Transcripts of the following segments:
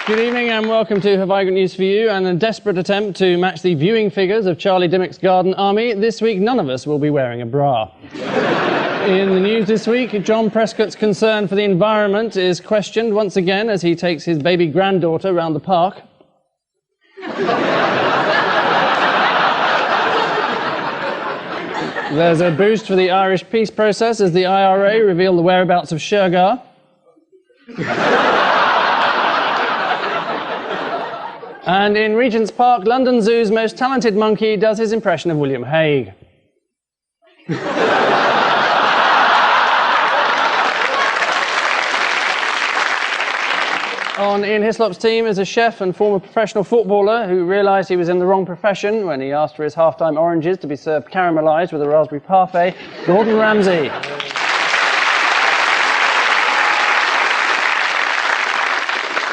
Good evening and welcome to Have I Got News For You, and a desperate attempt to match the viewing figures of Charlie Dimmock's Garden Army. This week, none of us will be wearing a bra. In the news this week, John Prescott's concern for the environment is questioned once again as he takes his baby granddaughter round the park. There's a boost for the Irish peace process as the IRA reveal the whereabouts of Shergar. And in Regent's Park, London Zoo's most talented monkey does his impression of William Hague. On Ian Hislop's team is a chef and former professional footballer who realised he was in the wrong profession when he asked for his half-time oranges to be served caramelised with a raspberry parfait, Gordon Ramsay.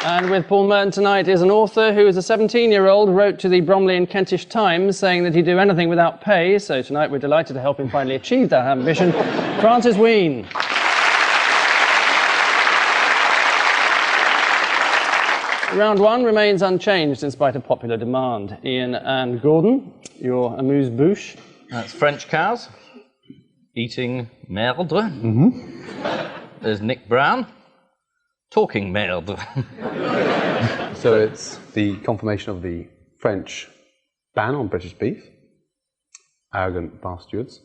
And with Paul Merton tonight is an author who, as a 17-year-old, wrote to the Bromley and Kentish Times saying that he'd do anything without pay. So tonight we're delighted to help him finally achieve that ambition. Francis Wheen. Round one remains unchanged in spite of popular demand. Ian and Gordon, your amuse-bouche. That's French cows eating merde. There's Nick Brown talking merde. So it's the confirmation of the French ban on British beef. Arrogant bastards.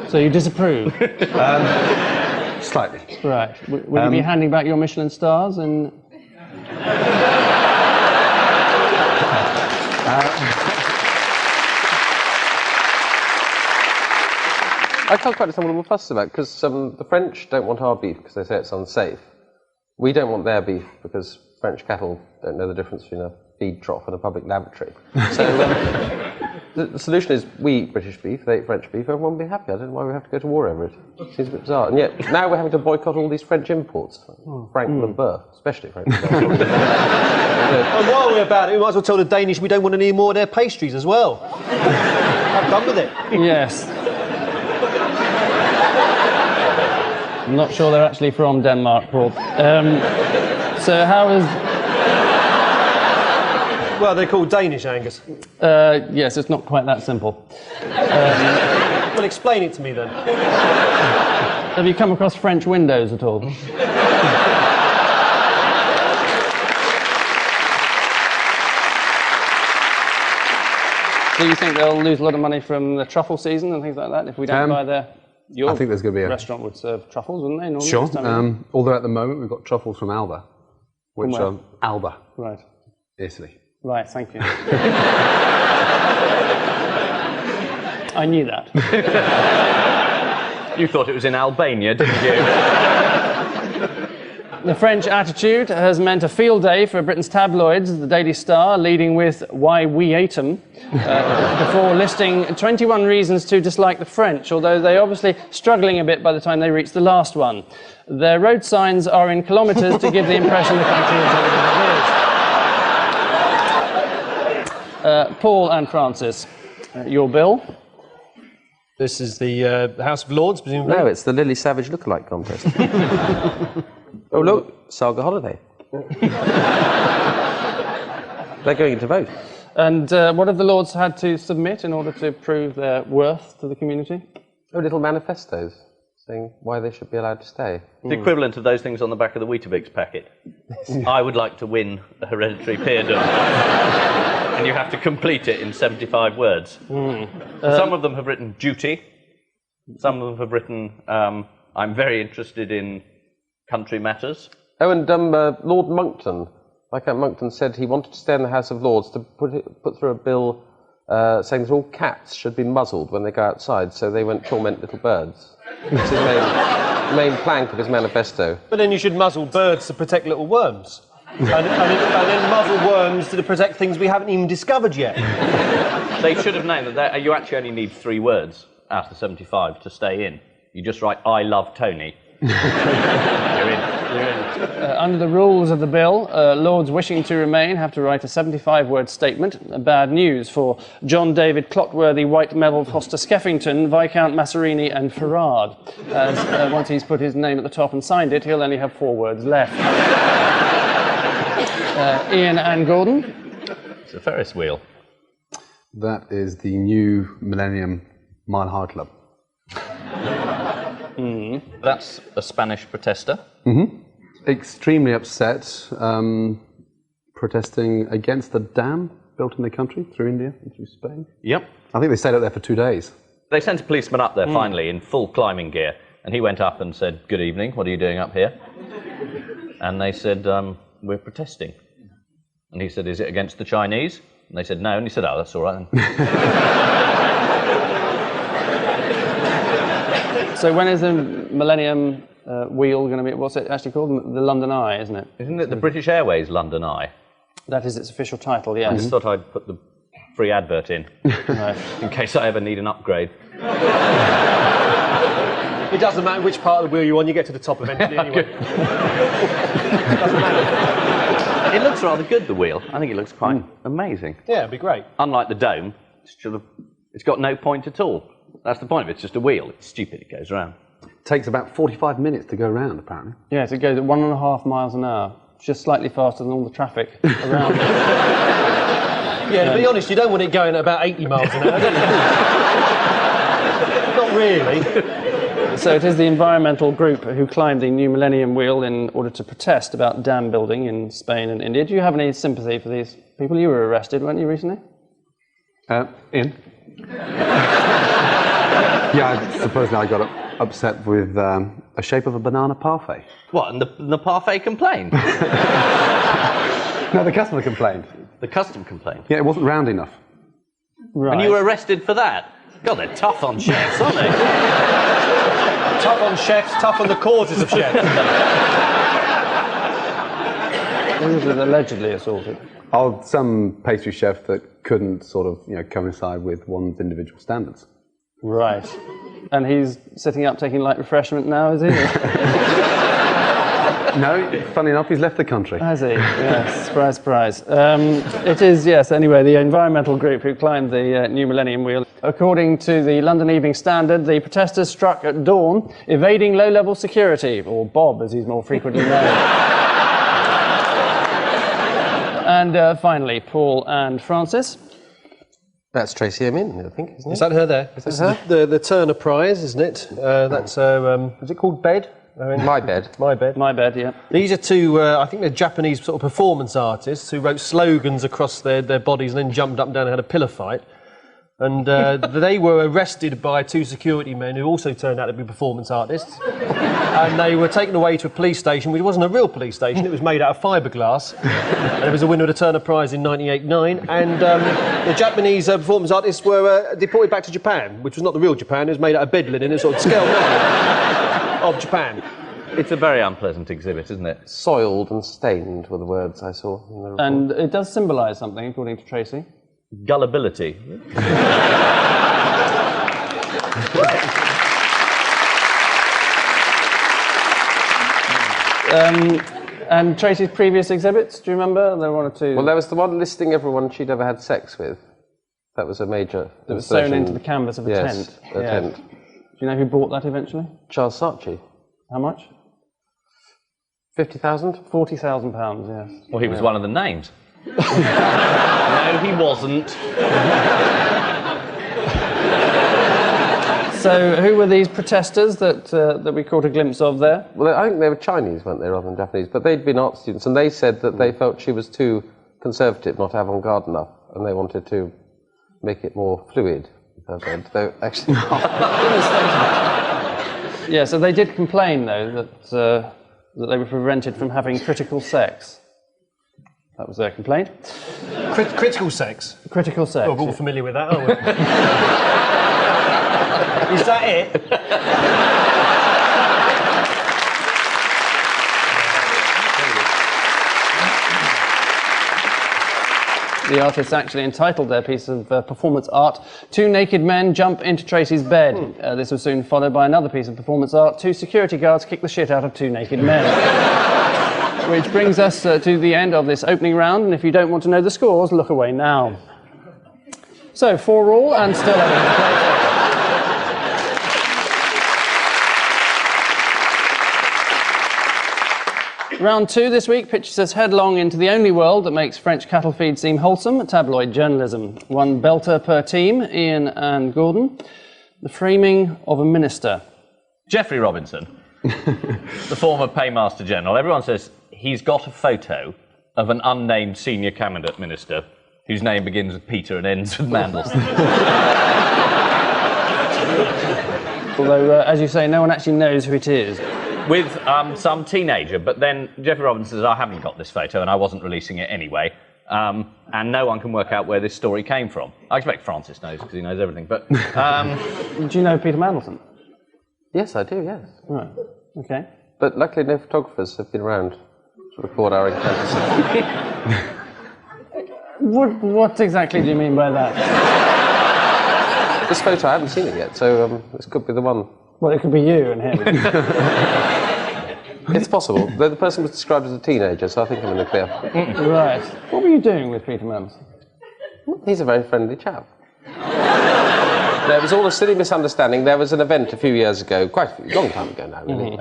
So you disapprove? Slightly. Right. Will you be handing back your Michelin stars? And I can't quite understand what we're fussed about, because the French don't want our beef because they say it's unsafe. We don't want their beef because French cattle don't know the difference between a feed trough and a public lavatory. So the solution is we eat British beef, they eat French beef, everyone will be happy. I don't know why we have to go to war over it. It seems a bit bizarre. And yet now we're having to boycott all these French imports. Frank Lambert, especially Frank Lambert. And while we're about it, we might as well tell the Danish we don't want any more of their pastries as well. I'm done with it. yes. I'm not sure they're actually from Denmark, Paul. So how is... Well, they're called Danish, Angus. Yes, it's not quite that simple. Well, explain it to me then. Have you come across French windows at all? Do you think they'll lose a lot of money from the truffle season and things like that if we don't buy their... I think there's going to be a restaurant would serve truffles, wouldn't they? Normally, sure. Although at the moment we've got truffles from Alba, which are Alba, right? Italy. Right. Thank you. I knew that. You thought it was in Albania, didn't you? The French attitude has meant a field day for Britain's tabloids, the Daily Star leading with "Why we ate 'em," before listing 21 reasons to dislike the French, although they're obviously struggling a bit by the time they reach the last one. Their road signs are in kilometres to give the impression the country is bigger than it is. Paul and Francis, your bill. This is the House of Lords, presumably? No, it's the Lily Savage lookalike contest. Oh, look, Saga Holiday. They're going to vote. And what have the Lords had to submit in order to prove their worth to the community? Oh, little manifestos saying why they should be allowed to stay. The equivalent of those things on the back of the Weetabix packet. I would like to win a hereditary peerdom. And you have to complete it in 75 words. Some of them have written duty. Some of them have written, I'm very interested in country matters. Oh, and Lord Monckton, Viscount Monckton, said he wanted to stay in the House of Lords to put through a bill saying that all cats should be muzzled when they go outside so they won't torment little birds. It's his main plank of his manifesto. But then you should muzzle birds to protect little worms. and then muzzle worms to protect things we haven't even discovered yet. They should have known that you actually only need 3 words out of 75 to stay in. You just write, I love Tony. You're in. Under the rules of the bill, Lords wishing to remain have to write a 75-word statement. Bad news for John David Clotworthy, White Melville Foster Skeffington, Viscount Masserini and Farrard. As once he's put his name at the top and signed it, he'll only have 4 words left. Ian and Gordon. It's a Ferris wheel. That is the new Millennium Mile High Club. That's a Spanish protester. Extremely upset, protesting against the dam built in the country through India and through Spain. Yep. I think they stayed up there for 2 days. They sent a policeman up there finally in full climbing gear, and he went up and said, "Good evening, what are you doing up here?" And they said, "We're protesting." And he said, "Is it against the Chinese?" And they said, "No." And he said, "Oh, that's all right then." So when is the Millennium Wheel going to be, what's it actually called? The London Eye, isn't it? Isn't it the British Airways London Eye? That is its official title, I yes. just thought I'd put the free advert in, Right. in case I ever need an upgrade. It doesn't matter which part of the wheel you're on, you get to the top eventually anyway. Doesn't matter. It looks rather good, the wheel. I think it looks quite amazing. Yeah, it'd be great. Unlike the dome, it's got no point at all. That's the point of it. It's just a wheel. It's stupid. It goes round. Takes about 45 minutes to go round, apparently. Yes, it goes at 1.5 miles an hour, just slightly faster than all the traffic around it. Yeah, to be honest, you don't want it going at about 80 miles an hour, do you? Not really. So it is the environmental group who climbed the new Millennium Wheel in order to protest about dam building in Spain and India. Do you have any sympathy for these people? You were arrested, weren't you, recently? Ian? Yeah, supposedly I got upset with a shape of a banana parfait. What, and the parfait complained? No, the customer complained. The custom complained? Yeah, it wasn't round enough. Right. And you were arrested for that? God, they're tough on chefs, aren't they? Tough on chefs, tough on the causes of chefs. Who was allegedly assaulted? Oh, some pastry chef that couldn't sort of, coincide with one's individual standards. Right. And he's sitting up taking light refreshment now, is he? No, funny enough, he's left the country. Has he? Yes, surprise, surprise. It is, yes, anyway, the environmental group who climbed the new Millennium Wheel. According to the London Evening Standard, the protesters struck at dawn, evading low-level security, or Bob, as he's more frequently known. And finally, Paul and Francis. That's Tracy Emin, I think, isn't it? Is that her there? This is the Turner Prize, isn't it? That's is it called Bed? My bed. My Bed. My bed, yeah. These are two, I think they're Japanese sort of performance artists who wrote slogans across their bodies and then jumped up and down and had a pillow fight. And they were arrested by 2 security men who also turned out to be performance artists. And they were taken away to a police station, which wasn't a real police station, it was made out of fiberglass. And it was a winner of the Turner Prize in 1989. And the Japanese performance artists were deported back to Japan, which was not the real Japan, it was made out of bed linen and sort of scale of Japan. It's a very unpleasant exhibit, isn't it? Soiled and stained were the words I saw in the report. And it does symbolise something, according to Tracy. Gullibility. And Tracy's previous exhibits, do you remember? There were 1 or 2. Well, there was the one listing everyone she'd ever had sex with. That was a major... It was sewn into the canvas of a yes, tent. a Yeah. tent. Do you know who bought that eventually? Charles Saatchi. How much? 50,000? £40,000, yes. Well, he was one of the names. No, he wasn't. So who were these protesters that we caught a glimpse of there? Well, I think they were Chinese, weren't they, rather than Japanese? But they'd been art students, and they said that they felt she was too conservative, not avant-garde enough, and they wanted to make it more fluid. Though actually, Yeah, so they did complain, though, that they were prevented from having critical sex. That was their complaint. Critical sex. Critical sex. Oh, we're all familiar with that, aren't we? Is that it? The artists actually entitled their piece of performance art, 2 naked men jump into Tracy's bed. This was soon followed by another piece of performance art, 2 security guards kick the shit out of 2 naked men. Which brings us to the end of this opening round, and if you don't want to know the scores, look away now. So, 4 all, and still having to play. Round 2 this week pitches us headlong into the only world that makes French cattle feed seem wholesome, tabloid journalism. One belter per team, Ian and Gordon. The framing of a minister. Geoffrey Robinson, the former Paymaster General, everyone says he's got a photo of an unnamed senior cabinet minister whose name begins with Peter and ends with Mandelson. Although, as you say, no one actually knows who it is. With some teenager, but then Geoffrey Robinson says, I haven't got this photo and I wasn't releasing it anyway. And no one can work out where this story came from. I expect Francis knows because he knows everything, but... Do you know Peter Mandelson? Yes, I do, yes. Right, okay. But luckily no photographers have been around to record our encounters. What exactly do you mean by that? This photo, I haven't seen it yet, so this could be the one. Well, it could be you and him. It's possible. Though the person was described as a teenager, so I think I'm in the clear. Right. What were you doing with Peter Mandelson? He's a very friendly chap. No, it was all a silly misunderstanding. There was an event a few years ago, long time ago now, really,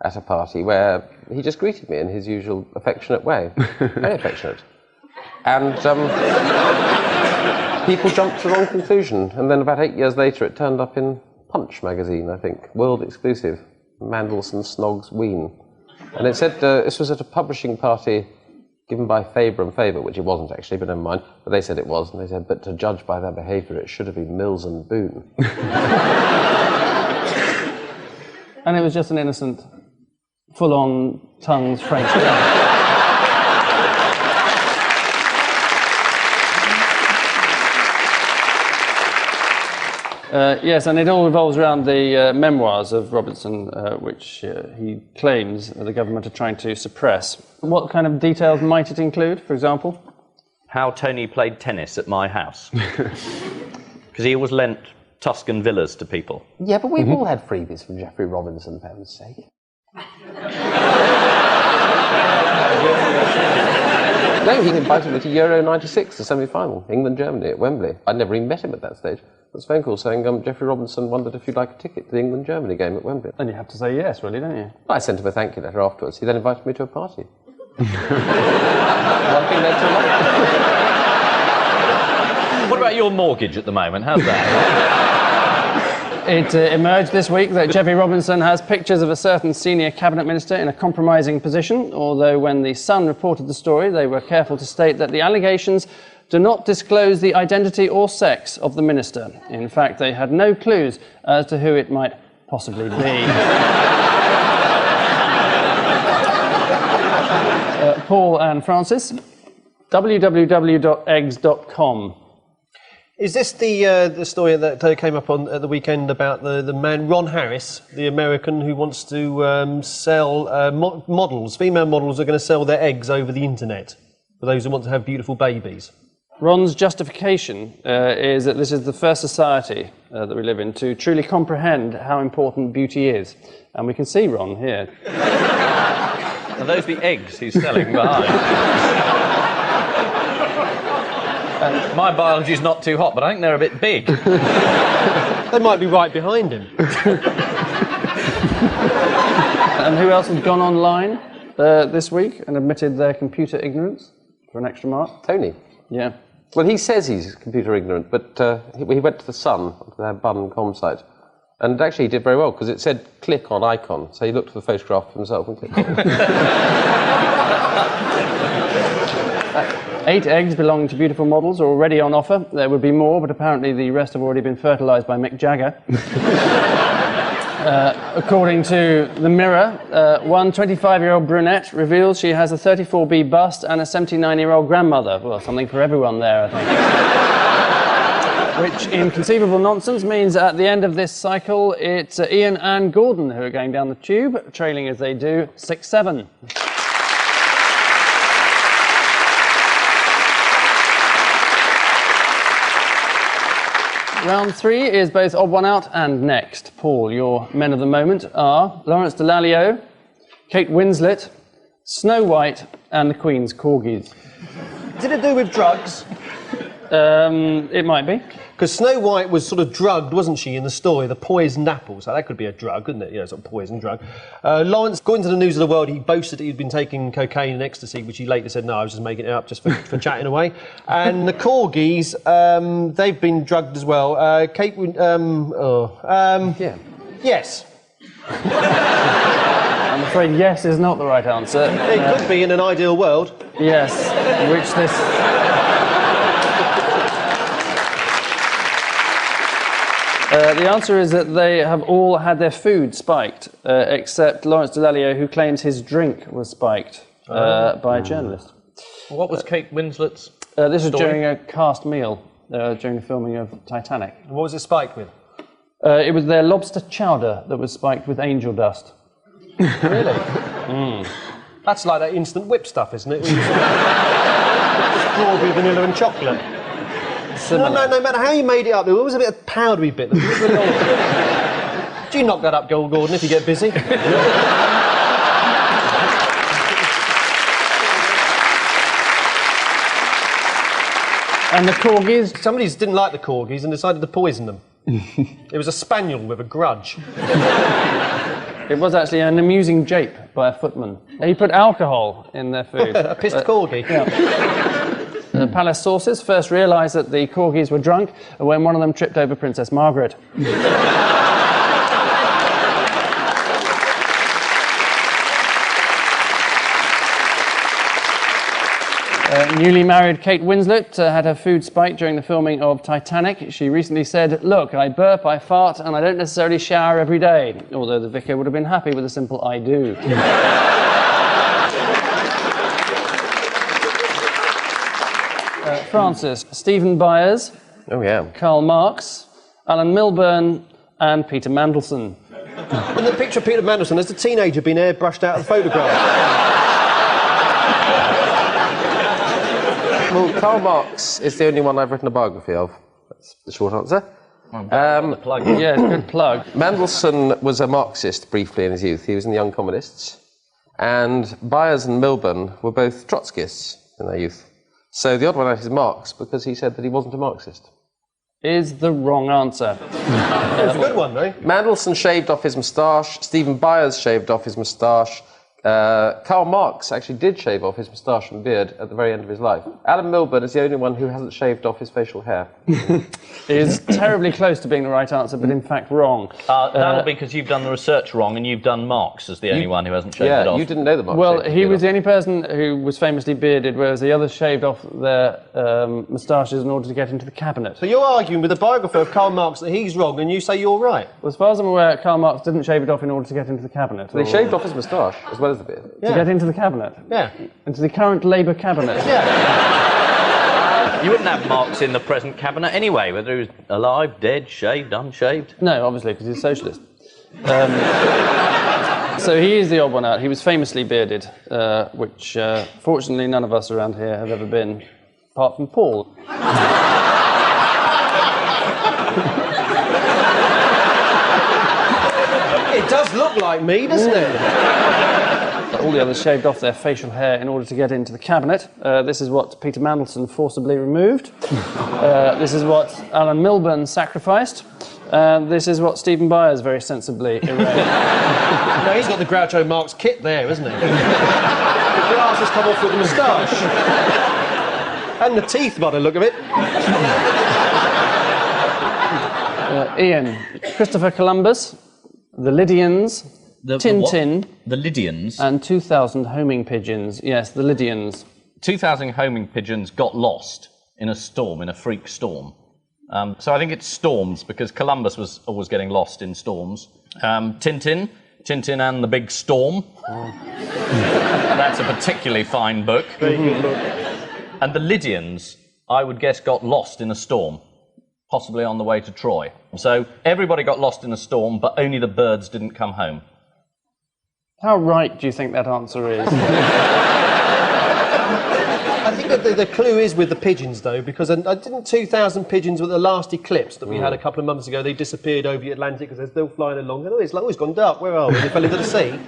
at a party where he just greeted me in his usual affectionate way. Very affectionate. And people jumped to the wrong conclusion. And then about 8 years later, it turned up in Punch magazine, I think, world exclusive, Mandelson Snogs Wheen. And it said this was at a publishing party given by Faber and Faber, which it wasn't actually, but never mind. But they said it was, and they said, but to judge by their behaviour, it should have been Mills and Boon. And it was just an innocent, full-on tongues French guy. Yes, and it all revolves around the memoirs of Robinson, which he claims the government are trying to suppress. What kind of details might it include, for example? How Tony played tennis at my house. Because he always lent Tuscan villas to people. Yeah, but we've all had freebies from Geoffrey Robinson, for heaven's sake. No, he invited me to Euro 96, the semi-final, England-Germany at Wembley. I'd never even met him at that stage. It was a phone call saying Geoffrey Robinson wondered if you'd like a ticket to the England-Germany game at Wembley. And you have to say yes, really, don't you? I sent him a thank you letter afterwards. He then invited me to a party. One thing led to another. What about your mortgage at the moment? How's that? It emerged this week that Geoffrey Robinson has pictures of a certain senior cabinet minister in a compromising position, although when the Sun reported the story, they were careful to state that the allegations do not disclose the identity or sex of the minister. In fact, they had no clues as to who it might possibly be. Paul and Francis, www.eggs.com. Is this the story that came up at the weekend about the man Ron Harris, the American who wants to sell models? Female models are going to sell their eggs over the internet for those who want to have beautiful babies. Ron's justification is that this is the first society that we live in to truly comprehend how important beauty is. And we can see Ron here. Are those the eggs he's selling behind? My biology's not too hot, but I think they're a bit big. They might be right behind him. And who else has gone online this week and admitted their computer ignorance for an extra mark? Tony. Yeah. Well, he says he's computer ignorant, but he went to the Sun, to their bun.com site, and actually he did very well, because it said click on icon, so he looked at the photograph himself and clicked on it. 8 eggs belonging to beautiful models are already on offer. There would be more, but apparently the rest have already been fertilised by Mick Jagger. According to The Mirror, one 25-year-old brunette reveals she has a 34B bust and a 79-year-old grandmother. Well, something for everyone there, I think. Which, in conceivable nonsense, means at the end of this cycle, it's Ian and Gordon who are going down the tube, trailing as they do 6-7. Round 3 is both Odd One Out and Next. Paul, your men of the moment are Lawrence Dallaglio, Kate Winslet, Snow White, and the Queen's Corgis. Did it do with drugs? It might be. Because Snow White was sort of drugged, wasn't she, in the story, the poisoned apple. So that could be a drug, couldn't it? You know, sort of poison drug. Lawrence, according to the News of the World, he boasted that he'd been taking cocaine and ecstasy, which he later said, no, I was just making it up just for chatting away. And the corgis, they've been drugged as well. Yes. I'm afraid yes is not the right answer. It could be in an ideal world. Yes, which this... the answer is that they have all had their food spiked, except Lawrence Dallaglio, who claims his drink was spiked by a journalist. What was Kate Winslet's? This was story? during a cast meal during the filming of Titanic. What was it spiked with? It was their lobster chowder that was spiked with angel dust. Really? That's like that instant whip stuff, isn't it? Strawberry, vanilla and chocolate. No matter how you made it up, there was a bit of powdery bit. That was really old. Do you knock that up, Gold Gordon, if you get busy? And the corgis? Somebody didn't like the corgis and decided to poison them. It was a spaniel with a grudge. It was actually an amusing jape by a footman. He put alcohol in their food. A pissed corgi. Yeah. The palace sources first realised that the corgis were drunk when one of them tripped over Princess Margaret. Newly married Kate Winslet had her food spiked during the filming of Titanic. She recently said, "Look, I burp, I fart, and I don't necessarily shower every day," although the vicar would have been happy with a simple "I do." Francis, Stephen Byers, Oh, yeah. Karl Marx, Alan Milburn, and Peter Mandelson. In the picture of Peter Mandelson, has the teenager been airbrushed out of the photograph? Well, Karl Marx is the only one I've written a biography of. That's the short answer. Yes, good plug. Mendelssohn was a Marxist briefly in his youth. He was in the Young Communists. And Byers and Milburn were both Trotskyists in their youth. So the odd one out is Marx, because he said that he wasn't a Marxist. Is the wrong answer. It's a good one, though. Mendelssohn shaved off his moustache. Stephen Byers shaved off his moustache. Karl Marx actually did shave off his moustache and beard at the very end of his life. Alan Milburn is the only one who hasn't shaved off his facial hair. It is terribly close to being the right answer, but in fact wrong. That'll be because you've done the research wrong and you've done Marx as the only one who hasn't shaved it off. You didn't know the Marx. Well, he was the only person who was famously bearded, whereas the others shaved off their moustaches in order to get into the cabinet. So you're arguing with the biographer of Karl Marx that he's wrong and you say you're right? Well, as far as I'm aware, Karl Marx didn't shave it off in order to get into the cabinet. They shaved off his moustache as well as the beard. To get into the cabinet? Yeah. Into the current Labour cabinet? Yeah. You wouldn't have Marx in the present cabinet anyway, whether he was alive, dead, shaved, unshaved. No, obviously, because he's a socialist. So he is the odd one out. He was famously bearded, which fortunately none of us around here have ever been, apart from Paul. It does look like me, doesn't it? All the others shaved off their facial hair in order to get into the cabinet. This is what Peter Mandelson forcibly removed. This is what Alan Milburn sacrificed. This is what Stephen Byers very sensibly erased. No, he's got the Groucho Marx kit there, isn't he? The glass has come off with the moustache. And the teeth, by the look of it. Ian, Christopher Columbus, the Lydians, Tintin, The Lydians. and 2,000 homing pigeons. Yes, the Lydians. 2,000 homing pigeons got lost in a storm, in a freak storm. So I think it's storms, because Columbus was always getting lost in storms. Tintin and the Big Storm. That's a particularly fine book. Very good book. And the Lydians, I would guess, got lost in a storm, possibly on the way to Troy. So everybody got lost in a storm, but only the birds didn't come home. How right do you think that answer is? I think that the clue is with the pigeons, though, because didn't 2,000 pigeons with the last eclipse that we had a couple of months ago, they disappeared over the Atlantic because they're still flying along. Oh, it's gone dark, where are we? They fell into the sea.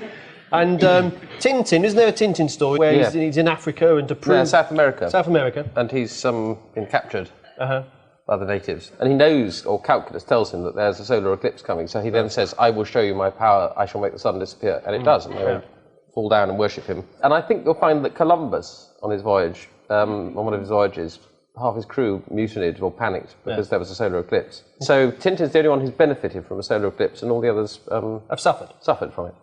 And Tintin, isn't there a Tintin story where he's in Africa and to prove... South America. South America. And he's been captured. Uh-huh. by the natives. And he knows, or calculus tells him, that there's a solar eclipse coming. So he then says, I will show you my power, I shall make the sun disappear. And it does, and they all fall down and worship him. And I think you'll find that Columbus, on his voyage, on one of his voyages, half his crew mutinied or panicked because there was a solar eclipse. So Tintin's the only one who's benefited from a solar eclipse, and all the others Have suffered. Suffered from it.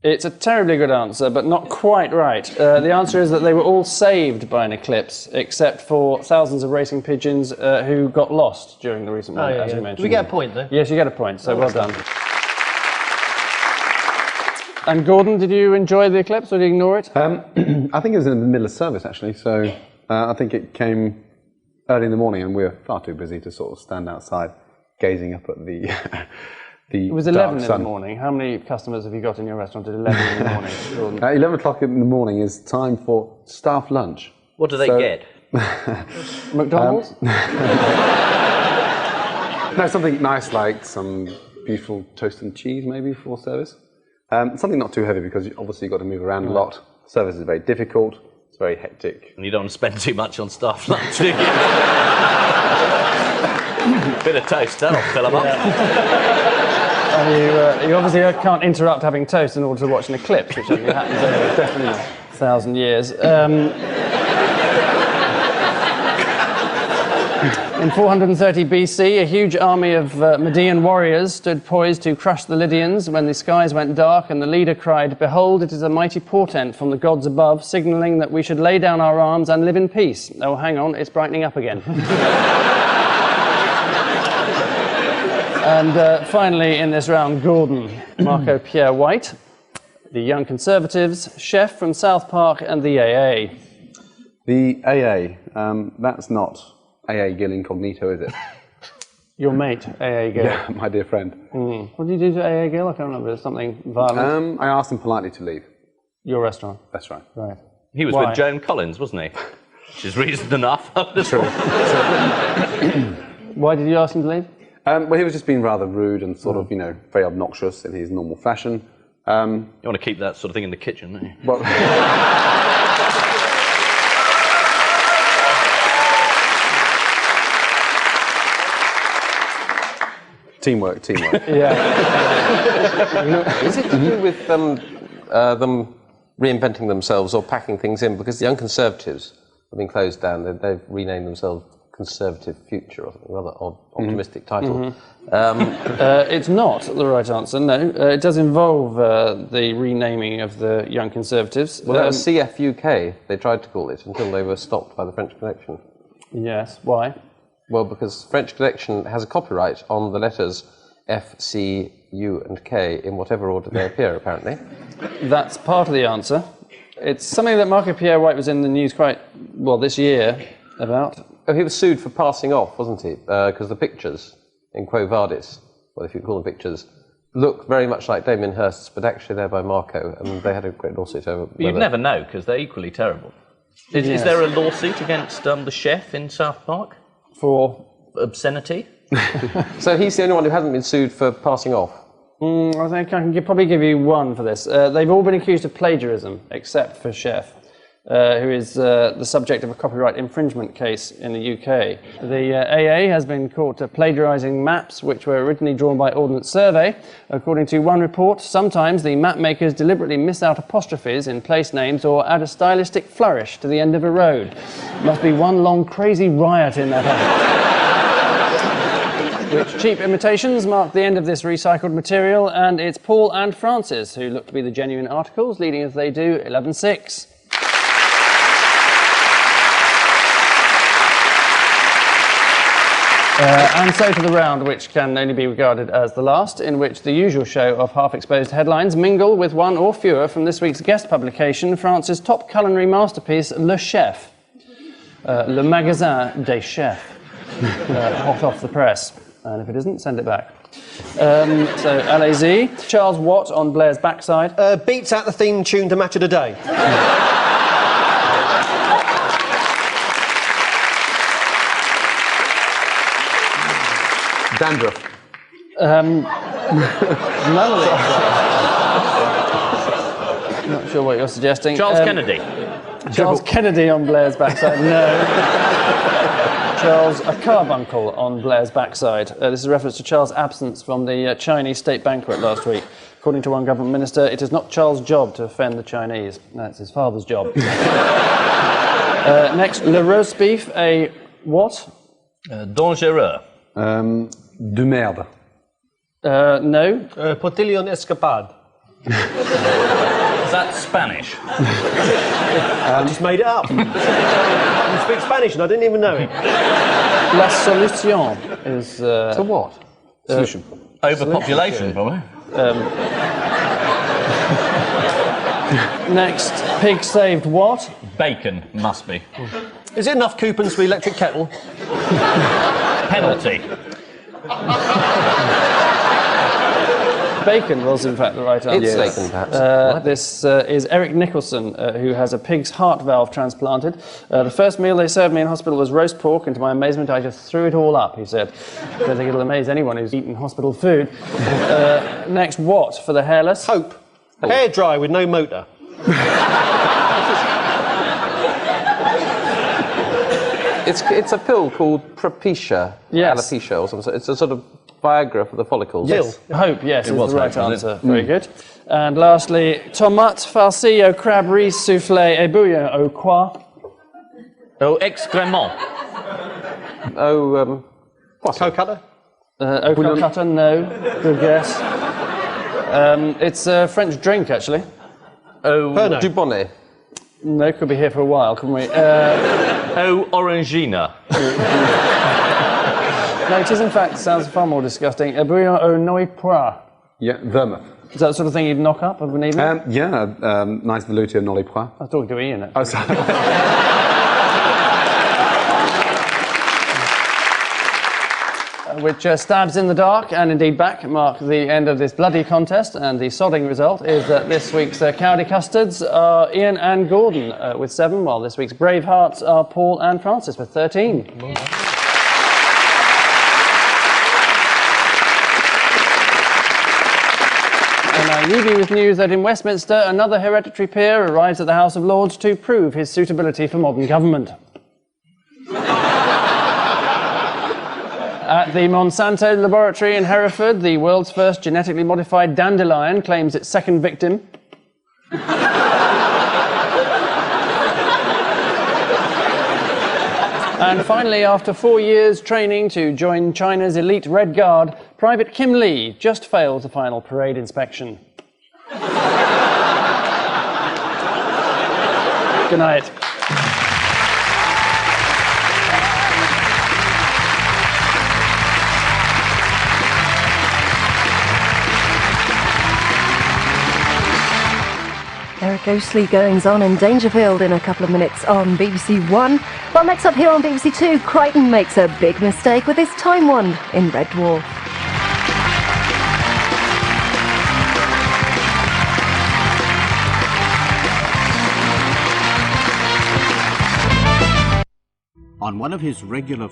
It's a terribly good answer, but not quite right. The answer is that they were all saved by an eclipse, except for thousands of racing pigeons who got lost during the recent one, as you mentioned. Do we get a point there? Yes, you get a point, so well done. And Gordon, did you enjoy the eclipse or did you ignore it? I think it was in the middle of service, actually, so I think it came early in the morning and we were far too busy to sort of stand outside gazing up at the It was 11 in the morning. How many customers have you got in your restaurant at 11 in the morning, Gordon? 11 o'clock in the morning is time for staff lunch. What do they get? McDonald's? No, something nice like some beautiful toast and cheese maybe for service. Something not too heavy because obviously you've got to move around a lot. Service is very difficult, it's very hectic. And you don't want to spend too much on staff lunch, do you? Bit of toast, that'll fill them up. You obviously can't interrupt having toast in order to watch an eclipse, which only happens over definitely 1,000 years. In 430 BC, a huge army of Median warriors stood poised to crush the Lydians when the skies went dark and the leader cried, "Behold, it is a mighty portent from the gods above, signalling that we should lay down our arms and live in peace." Oh, hang on, it's brightening up again. And finally, in this round, Gordon, Marco Pierre White, the Young Conservatives, chef from South Park, and the AA. The AA, that's not AA Gill Incognito, is it? Your mate, AA Gill. Yeah, my dear friend. What did you do to AA Gill? I can't remember. It's something violent. I asked him politely to leave. Your restaurant. That's right. Right. He was Why? with Joan Collins, wasn't he? Which is reason enough. True. Why did you ask him to leave? Well, he was just being rather rude and sort of, very obnoxious in his normal fashion. You want to keep that sort of thing in the kitchen, don't you? Well, teamwork. Yeah. Is it to do with them reinventing themselves or packing things in? Because the Young Conservatives have been closed down. They've renamed themselves Conservative Future, or something rather odd, optimistic title. It's not the right answer, no. It does involve the renaming of the Young Conservatives. Well, that was CFUK, they tried to call it, until they were stopped by the French Connection. Yes, why? Well, because French Connection has a copyright on the letters F, C, U and K in whatever order they appear, apparently. That's part of the answer. It's something that Marco Pierre White was in the news quite, well, this year about. Oh, he was sued for passing off, wasn't he? Because the pictures in Quo Vadis, well, if you call them pictures, look very much like Damien Hirst's, but actually they're by Marco, and they had a great lawsuit over. But you'd never know, because they're equally terrible. Is there a lawsuit against the chef in South Park? For obscenity? So he's the only one who hasn't been sued for passing off? I think I can probably give you one for this. They've all been accused of plagiarism, except for Chef, who is the subject of a copyright infringement case in the UK. The AA has been caught plagiarising maps which were originally drawn by Ordnance Survey. According to one report, sometimes the map makers deliberately miss out apostrophes in place names or add a stylistic flourish to the end of a road. Must be one long crazy riot in that office. Which cheap imitations mark the end of this recycled material, and it's Paul and Francis who look to be the genuine articles, leading as they do 11-6. And so to the round, which can only be regarded as the last, in which the usual show of half-exposed headlines mingle with one or fewer from this week's guest publication, France's top culinary masterpiece, Le Chef. Le Magasin des Chefs. Hot off the press. And if it isn't, send it back. So, allez-y. Charles Watt on Blair's backside. Beats out the theme tune to Match of the Day. Dandruff. None of it. Not sure what you're suggesting. Charles Kennedy. Charles Kennedy on Blair's backside, no. Charles a carbuncle on Blair's backside. This is a reference to Charles' absence from the Chinese state banquet last week. According to one government minister, it is not Charles' job to offend the Chinese. That's his father's job. Next, le roast beef, a what? Dangereux. De merde. No. Potillon escapade. Is that Spanish? I just made it up. You speak Spanish and I didn't even know it. La solution is... So what? Solution. Overpopulation, probably. Next, pig saved what? Bacon, must be. Is it enough coupons for the electric kettle? Penalty. Bacon was, in fact, the right answer. It's bacon, perhaps. This is Eric Nicholson, who has a pig's heart valve transplanted. The first meal they served me in hospital was roast pork, and to my amazement, I just threw it all up, he said. I don't think it'll amaze anyone who's eaten hospital food. Next, what for the hairless? Hope. Hair dry with no motor. It's a pill called Propecia, Yes. alopecia or something. It's a sort of Viagra for the follicles. Yes. Hope, yes, is was the right hope, wasn't answer. Very good. And lastly, tomate farci au crabe riz soufflé et bouillon au quoi? Oh, excrément. Oh, Cocoa. Au calcutta, no. Good guess. It's a French drink, actually. Oh, Pernod. Dubonnet. No, could be here for a while, couldn't we? oh, Orangina. No, it is, in fact, sounds far more disgusting. A bouillon au noix poire. Yeah, vermouth. Is that the sort of thing you'd knock up of an evening? Nice velouté nolly pois. I was talking to Ian. Oh, sorry. Which stabs in the dark and indeed back mark the end of this bloody contest, and the sodding result is that this week's Cowdy Custards are Ian and Gordon with 7, while this week's Brave Hearts are Paul and Francis with 13. And I leave you with news that in Westminster, another hereditary peer arrives at the House of Lords to prove his suitability for modern government. At the Monsanto laboratory in Hereford, the world's first genetically modified dandelion claims its second victim. And finally, after 4 years training to join China's elite Red Guard, Private Kim Lee just failed the final parade inspection. Good night. There are ghostly goings-on in Dangerfield in a couple of minutes on BBC One. Well, next up here on BBC Two, Crichton makes a big mistake with his time wand in Red Dwarf. On one of his regular